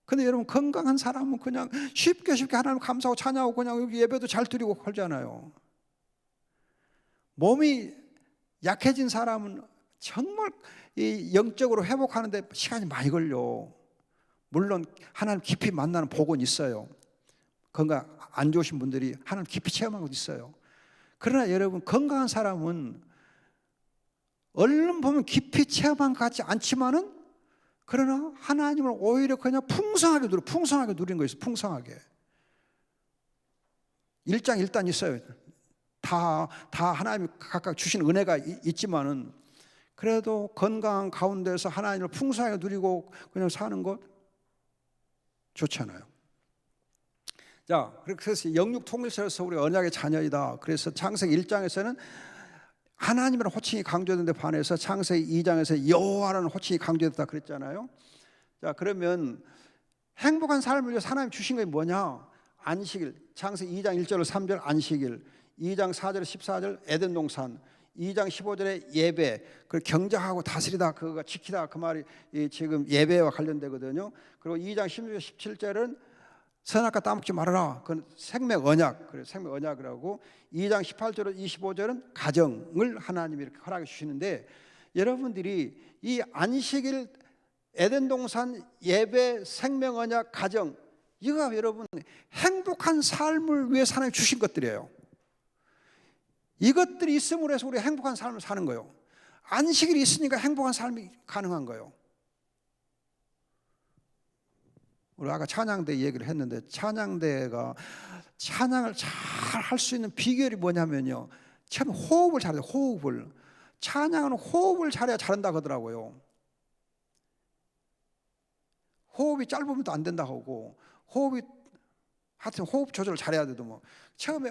근데 여러분 건강한 사람은 그냥 쉽게 하나님 감사하고 찬양하고 그냥 여기 예배도 잘 드리고 하잖아요. 몸이 약해진 사람은 정말 이 영적으로 회복하는데 시간이 많이 걸려. 물론 하나님 깊이 만나는 복은 있어요. 건강 안 좋으신 분들이 하나님 깊이 체험한 것도 있어요. 그러나 여러분 건강한 사람은 얼른 보면 깊이 체험한 것 같지 않지만은 그러나 하나님을 오히려 그냥 풍성하게 누리는 거 있어요. 풍성하게. 일장 있어요. 다 하나님이 각각 주신 은혜가 있지만은 그래도 건강한 가운데서 하나님을 풍성하게 누리고 그냥 사는 것 좋잖아요. 자, 그래서 영육 통일체로서 우리 언약의 자녀이다. 그래서 창세기 1장에서는 하나님이라는 호칭이 강조되는 데 반해서 창세기 2장에서 여호와라는 호칭이 강조됐다 그랬잖아요. 자, 그러면 행복한 삶을 위해서 하나님 주신 게 뭐냐? 안식일. 창세기 2장 1절 3절 안식일, 2장 4절 14절 에덴 동산, 2장 15절에 예배. 그 경작하고 다스리다, 그거 지키다, 그 말이 지금 예배와 관련되거든요. 그리고 2장 16절 17절은 선악과 따먹지 말아라. 그건 생명 언약. 그래서 생명 언약이라고. 2장 18절 25절은 가정을 하나님이 이렇게 허락해 주시는데, 여러분들이 이 안식일, 에덴 동산, 예배, 생명 언약, 가정, 이거 여러분 행복한 삶을 위해서 하나님 주신 것들이에요. 이것들이 있음으로 해서 우리가 행복한 삶을 사는 거예요. 안식일이 있으니까 행복한 삶이 가능한 거예요. 우리 아까 찬양대 얘기를 했는데, 찬양대가 찬양을 잘 할 수 있는 비결이 뭐냐면요, 처음 호흡을 잘해요. 호흡을. 찬양은 호흡을 잘해야 잘한다고 하더라고요. 호흡이 짧으면 또 안 된다고 하고, 하여튼 호흡 조절을 잘해야 돼도 뭐 처음에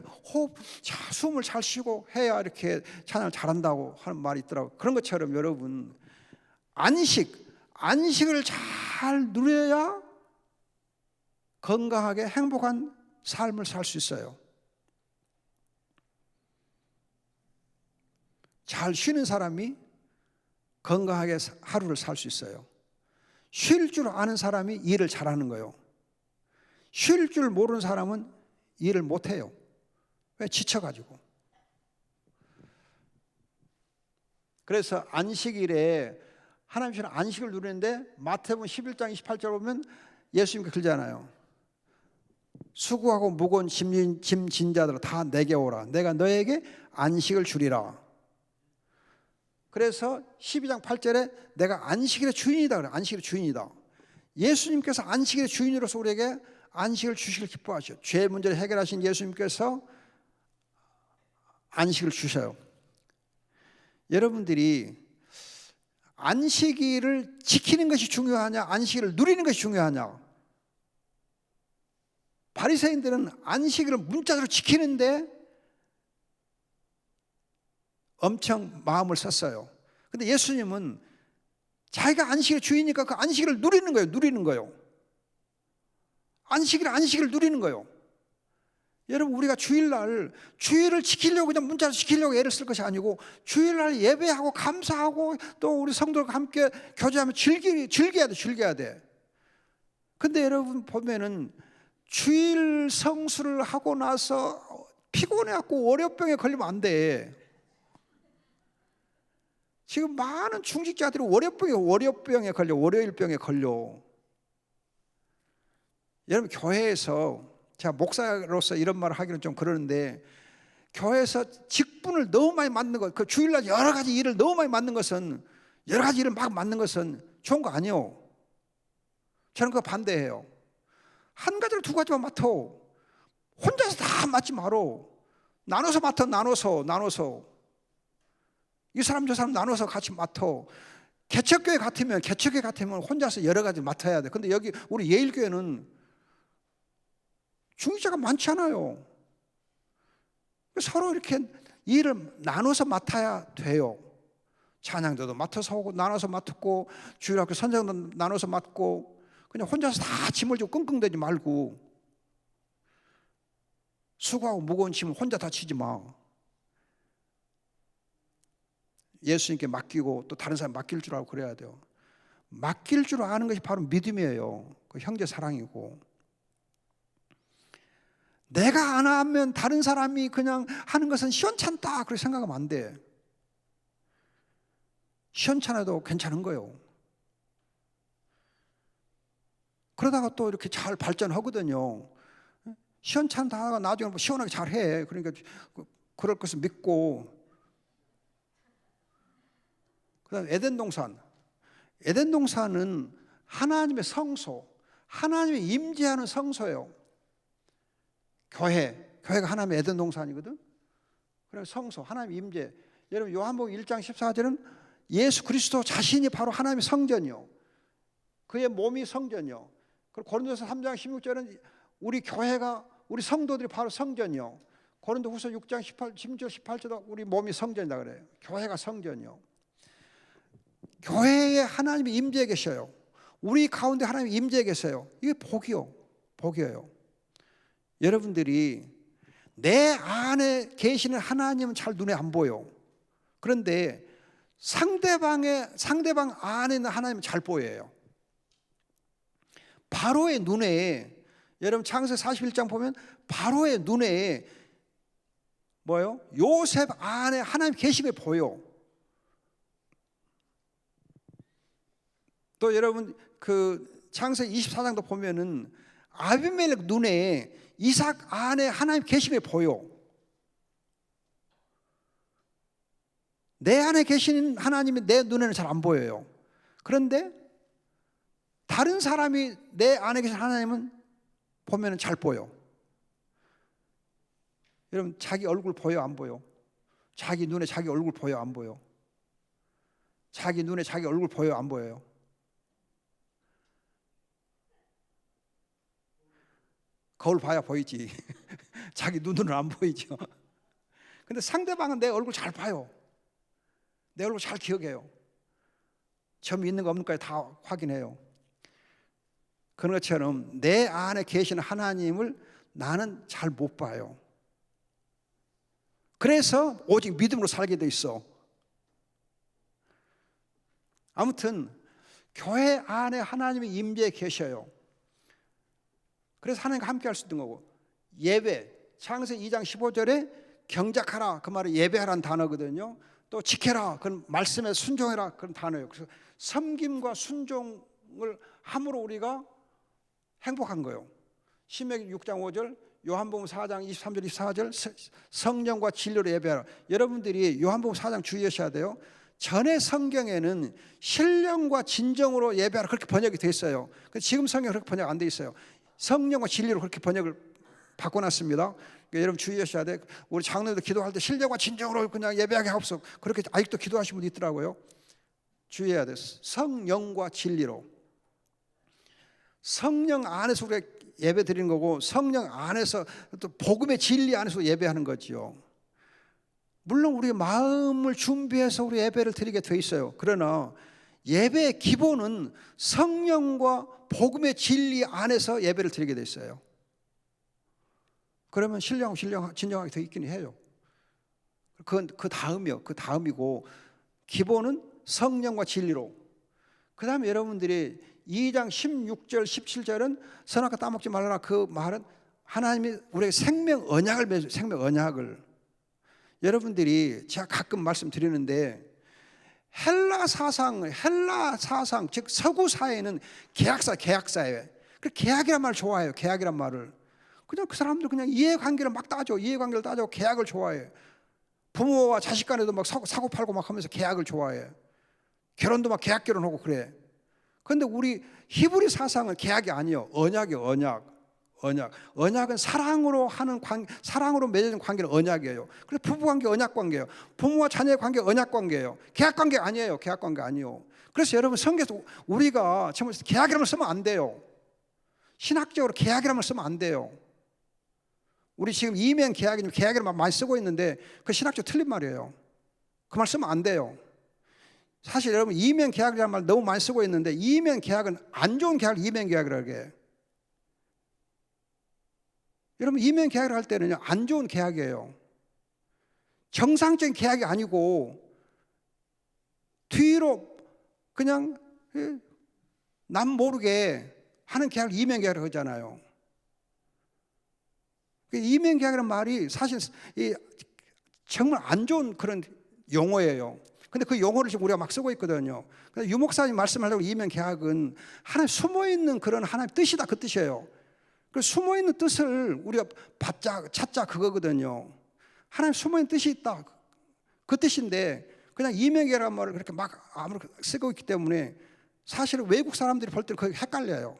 숨을 잘 쉬고 해야 이렇게 찬양을 잘한다고 하는 말이 있더라고요. 그런 것처럼 여러분 안식을 잘 누려야 건강하게 행복한 삶을 살 수 있어요. 잘 쉬는 사람이 건강하게 하루를 살 수 있어요. 쉴 줄 아는 사람이 일을 잘하는 거예요. 쉴 줄 모르는 사람은 일을 못해요. 왜? 지쳐가지고. 그래서 안식일에 하나님 주신 안식을 누리는데 마태복음 11장 28절 보면 예수님께 그러잖아요. 수고하고 무거운 짐 진 자들아 다 내게 오라. 내가 너에게 안식을 주리라. 그래서 12장 8절에 내가 안식일의 주인이다 그래. 안식일의 주인이다. 예수님께서 안식일의 주인으로서 우리에게 안식을 주시길 기뻐하셔. 죄의 문제를 해결하신 예수님께서 안식을 주셔요. 여러분들이 안식일을 지키는 것이 중요하냐, 안식일을 누리는 것이 중요하냐? 바리새인들은 안식일을 문자대로 지키는데 엄청 마음을 썼어요. 근데 예수님은 자기가 안식일의 주인이니까 그 안식일을 누리는 거예요. 안식일을 누리는 거예요. 여러분, 우리가 주일을 지키려고 그냥 문자로 지키려고 애를 쓸 것이 아니고, 주일날 예배하고 감사하고 또 우리 성도들과 함께 교제하면 즐겨야 돼. 근데 여러분 보면은 주일 성수를 하고 나서 피곤해갖고 월요병에 걸리면 안 돼. 지금 많은 중직자들이 월요병에 걸려, 월요일병에 걸려. 여러분, 교회에서, 제가 목사로서 이런 말을 하기는 좀 그러는데, 교회에서 직분을 너무 많이 맡는 것, 그 주일날 여러 가지 일을 너무 많이 맡는 것은, 여러 가지 일을 막 맡는 것은 좋은 거 아니에요. 저는 그거 반대해요. 한 가지를 두 가지만 맡아. 혼자서 다 맡지 말어. 나눠서 맡아. 나눠서 이 사람 저 사람 나눠서 같이 맡아. 개척교회 같으면 혼자서 여러 가지 맡아야 돼. 근데 여기 우리 예일교회는 중직자가 많지 않아요. 서로 이렇게 일을 나눠서 맡아야 돼요. 찬양도도 맡아서 오고, 나눠서 맡고, 주일학교 선생도 나눠서 맡고, 그냥 혼자서 다 짐을 지고 끙끙대지 말고, 수고하고 무거운 짐을 혼자 다 지지 마. 예수님께 맡기고 또 다른 사람 맡길 줄 알고 그래야 돼요. 맡길 줄 아는 것이 바로 믿음이에요. 그 형제 사랑이고. 내가 안 하면 다른 사람이 그냥 하는 것은 시원찮다 그렇게 생각하면 안 돼. 시원찮아도 괜찮은 거예요. 그러다가 또 이렇게 잘 발전하거든요. 시원찮다 하다가 나중에 뭐 시원하게 잘해. 그러니까 그럴 것을 믿고. 그다음 에덴 동산. 에덴 동산은 하나님의 성소, 하나님의 임재하는 성소예요. 교회가 하나님의 에덴 동산이거든. 그래서 성소, 하나님의 임재. 여러분 요한복음 1장 14절은 예수 그리스도 자신이 바로 하나님의 성전이요. 그의 몸이 성전이요. 그리고 고린도서 3장 16절은 우리 교회가 우리 성도들이 바로 성전이요. 고린도후서 6장 16절 18절도 우리 몸이 성전이다 그래요. 교회가 성전이요. 교회에 하나님이 임재해 계셔요. 우리 가운데 하나님이 임재해 계세요. 이게 복이요. 복이에요. 여러분들이 내 안에 계시는 하나님은 잘 눈에 안 보여. 그런데 상대방 안에 있는 하나님은 잘 보여요. 바로의 눈에, 여러분 창세기 41장 보면 바로의 눈에 뭐예요? 요셉 안에 하나님 계신 게 보여. 또 여러분 그 창세기 24장도 보면은 아비멜렉 눈에 이삭 안에 하나님 계신 게 보여. 내 안에 계신 하나님이 내 눈에는 잘 안 보여요. 그런데 다른 사람이 내 안에 계신 하나님은 보면 잘 보여. 여러분 자기 얼굴 보여 안 보여? 자기 눈에 자기 얼굴 보여 안 보여? 자기 눈에 자기 얼굴 보여 안 보여요? 거울 봐야 보이지. 자기 눈으로는 안 보이죠. 근데 상대방은 내 얼굴 잘 봐요. 내 얼굴 잘 기억해요. 점이 있는 거 없는 거까지 다 확인해요. 그런 것처럼 내 안에 계시는 하나님을 나는 잘 못 봐요. 그래서 오직 믿음으로 살게 돼 있어. 아무튼 교회 안에 하나님이 임재해 계셔요. 그래서 하나님과 함께 할 수 있는 거고. 예배, 창세기 2장 15절에 경작하라 그 말은 예배하라는 단어거든요. 또 지켜라 그건 말씀에 순종해라 그런 단어예요. 그래서 섬김과 순종을 함으로 우리가 행복한 거예요. 신명기 6장 5절, 요한복음 4장 23절 24절 성령과 진리로 예배하라. 여러분들이 요한복음 4장 주의하셔야 돼요. 전에 성경에는 신령과 진정으로 예배하라 그렇게 번역이 돼 있어요. 지금 성경은 그렇게 번역 안 돼 있어요. 성령과 진리로 그렇게 번역을 바꿔놨습니다. 그러니까 여러분 주의하셔야 돼. 우리 장로들 기도할 때 신령과 진정으로 그냥 예배하게 하옵소서. 그렇게 아직도 기도하시는 분이 있더라고요. 주의해야 돼. 성령과 진리로. 성령 안에서 우리가 예배 드리는 거고 성령 안에서 또 복음의 진리 안에서 예배하는 거죠. 물론 우리의 마음을 준비해서 우리 예배를 드리게 돼 있어요. 그러나 예배의 기본은 성령과 복음의 진리 안에서 예배를 드리게 돼 있어요. 그러면 신령하고 진정하게 돼 있긴 해요. 그 다음이요. 그 다음이고 기본은 성령과 진리로. 그 다음에 여러분들이 2장 16절 17절은 선악과 따먹지 말라 그 말은 하나님이 우리에게 생명 언약을 맺어요. 생명 언약을. 여러분들이 제가 가끔 말씀드리는데 헬라 사상 즉 서구 사회는 계약사예요. 그 계약이란 말을 좋아해요. 계약이란 말을. 그냥 그 사람들 그냥 이해관계를 막 따져. 이해관계를 따져 계약을 좋아해요. 부모와 자식 간에도 막 사고 팔고 막 하면서 계약을 좋아해요. 결혼도 막 계약 결혼하고 그래. 그런데 우리 히브리 사상은 계약이 아니에요. 언약이에요. 언약은 사랑으로 하는 사랑으로 맺어진 관계는 언약이에요. 그래서 부부 관계 언약 관계예요. 부모와 자녀의 관계 언약 관계예요. 계약 관계 아니에요. 계약 관계 아니요. 그래서 여러분 성경에서 우리가 정말 계약이라는 걸 쓰면 안 돼요. 신학적으로 계약이라는 걸 쓰면 안 돼요. 우리 지금 이면 계약이라는 많이 쓰고 있는데 그 신학적으로 틀린 말이에요. 그 말 쓰면 안 돼요. 사실 여러분 이면 계약이라는 말 너무 많이 쓰고 있는데 이면 계약은 안 좋은 계약을 이면 계약이라고 해요. 여러분 이면 계약을 할 때는 안 좋은 계약이에요. 정상적인 계약이 아니고 뒤로 그냥 남 모르게 하는 계약을 이면계약을 하잖아요. 이면계약이라는 말이 사실 정말 안 좋은 그런 용어예요. 근데 그 용어를 지금 우리가 막 쓰고 있거든요. 유 목사님 말씀하려고 이면계약은 하나님 숨어있는 그런 하나님 뜻이다, 그 뜻이에요. 그 숨어있는 뜻을 우리가 찾자 그거거든요. 하나님 숨어있는 뜻이 있다, 그 뜻인데 그냥 이면계약이라는 말을 그렇게 막 아무렇게 쓰고 있기 때문에 사실은 외국 사람들이 볼 때는 거의 헷갈려요.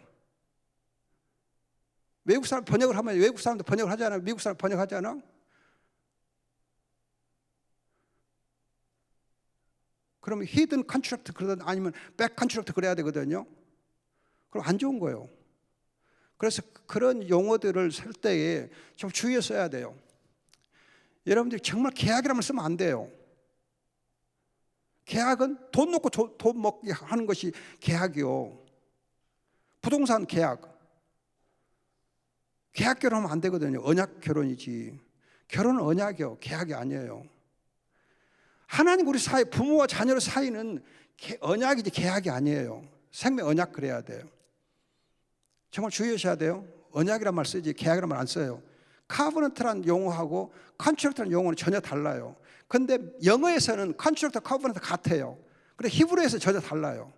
외국 사람 번역을 하면 외국 사람도 번역을 하잖아요. 미국 사람 번역하잖아. 그러면 히든 컨트랙트 그러든 아니면 백 컨트랙트 그래야 되거든요. 그럼 안 좋은 거예요. 그래서 그런 용어들을 쓸 때에 좀 주의해 써야 돼요. 여러분들이 정말 계약이라면 쓰면 안 돼요. 계약은 돈 놓고 돈 먹게 하는 것이 계약이요. 부동산 계약. 계약 결혼하면 안 되거든요. 언약 결혼이지. 결혼은 언약이요, 계약이 아니에요. 하나님 우리 사이, 부모와 자녀의 사이는 언약이지 계약이 아니에요. 생명 언약 그래야 돼요. 정말 주의하셔야 돼요. 언약이란 말 쓰지 계약이란 말 안 써요. 카버넌트란 용어하고 컨트랙트란 용어는 전혀 달라요. 근데 영어에서는 컨트랙트, 카버넌트 같아요. 그런데 히브리어에서 전혀 달라요.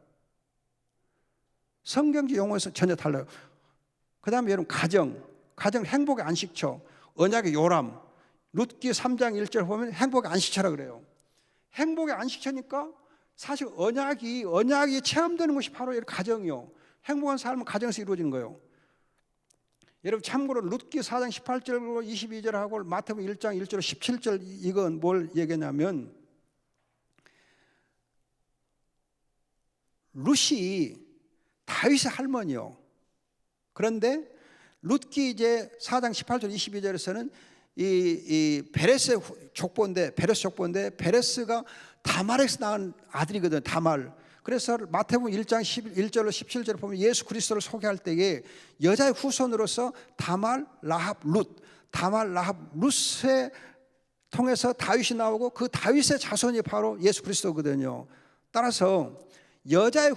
성경지 용어에서 전혀 달라요. 그 다음에 여러분 가정 행복의 안식처, 언약의 요람, 룻기 3장 1절 보면 행복의 안식처라 그래요. 행복의 안식처니까 사실 언약이 체험되는 것이 바로 가정이요. 행복한 삶은 가정에서 이루어지는 거예요. 여러분 참고로 룻기 4장 18절로 22절하고 마태복음 1장 1절로 17절 이건 뭘 얘기냐면 룻이 다윗의 할머니요. 그런데 룻기 이제 4장 18절 22절에서는 이 베레스 족보인데 베레스가 다말에서 낳은 아들이거든요. 다말. 그래서 마태복음 1장 11절로 17절을 보면 예수 그리스도를 소개할 때에 여자의 후손으로서 다말, 라합, 룻에 통해서 다윗이 나오고 그 다윗의 자손이 바로 예수 그리스도거든요. 따라서 여자의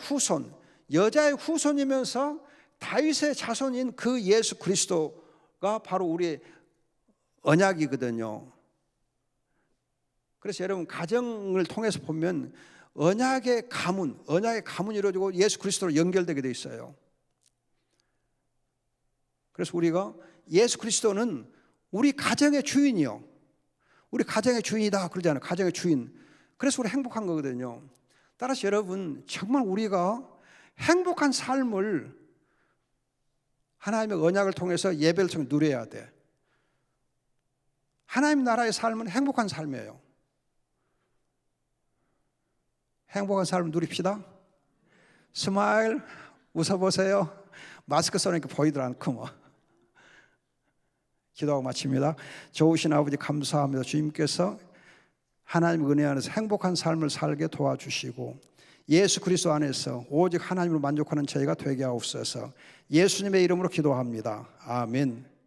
후손이면서 다윗의 자손인 그 예수 그리스도가 바로 우리의 언약이거든요. 그래서 여러분 가정을 통해서 보면 언약의 가문이 이루어지고 예수 그리스도로 연결되게 돼 있어요. 그래서 우리가 예수 그리스도는 우리 가정의 주인이요. 우리 가정의 주인이다 그러잖아요. 가정의 주인. 그래서 우리 행복한 거거든요. 따라서 여러분 정말 우리가 행복한 삶을 하나님의 언약을 통해서 예배를 통해 누려야 돼. 하나님 나라의 삶은 행복한 삶이에요. 행복한 삶을 누립시다. 스마일, 웃어보세요. 마스크 써니까 보이들 않고 뭐. 기도하고 마칩니다. 좋으신 아버지 감사합니다. 주님께서 하나님의 은혜 안에서 행복한 삶을 살게 도와주시고 예수 그리스도 안에서 오직 하나님으로 만족하는 저희가 되게 하옵소서. 예수님의 이름으로 기도합니다. 아멘.